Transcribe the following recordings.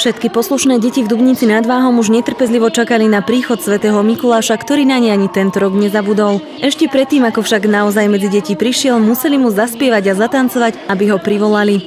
Všetky poslušné deti v Dubnici nad Váhom už netrpezlivo čakali na príchod svätého Mikuláša, ktorý na ne ani tento rok nezabudol. Ešte predtým, ako však naozaj medzi deti prišiel, museli mu zaspievať a zatancovať, aby ho privolali.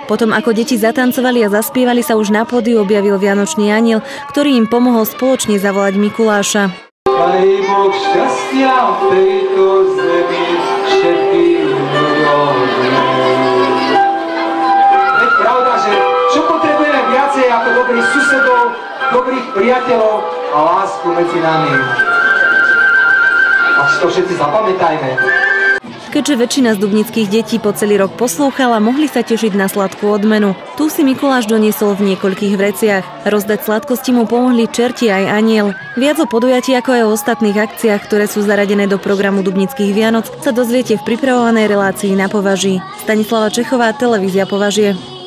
Potom, ako deti zatancovali a zaspievali, sa už na pódiu objavil Vianočný anjel, ktorý im pomohol spoločne zavolať Mikuláša. Daj Boh šťastia v tejto zemi všetkým ľuďom. Je pravda, že čo potrebujeme viacej ako dobrých susedov, dobrých priateľov a lásku medzi nami. A to všetci zapamätajme. Keďže väčšina z dubnických detí po celý rok poslúchala, mohli sa tešiť na sladkú odmenu. Tu si Mikuláš doniesol v niekoľkých vreciach. Rozdať sladkosti mu pomohli čerti aj anjel. Viac o podujatí ako aj o ostatných akciách, ktoré sú zaradené do programu Dubnických Vianoc, sa dozviete v pripravovanej relácii Na považí. Stanislava Čechová, televízia Považie.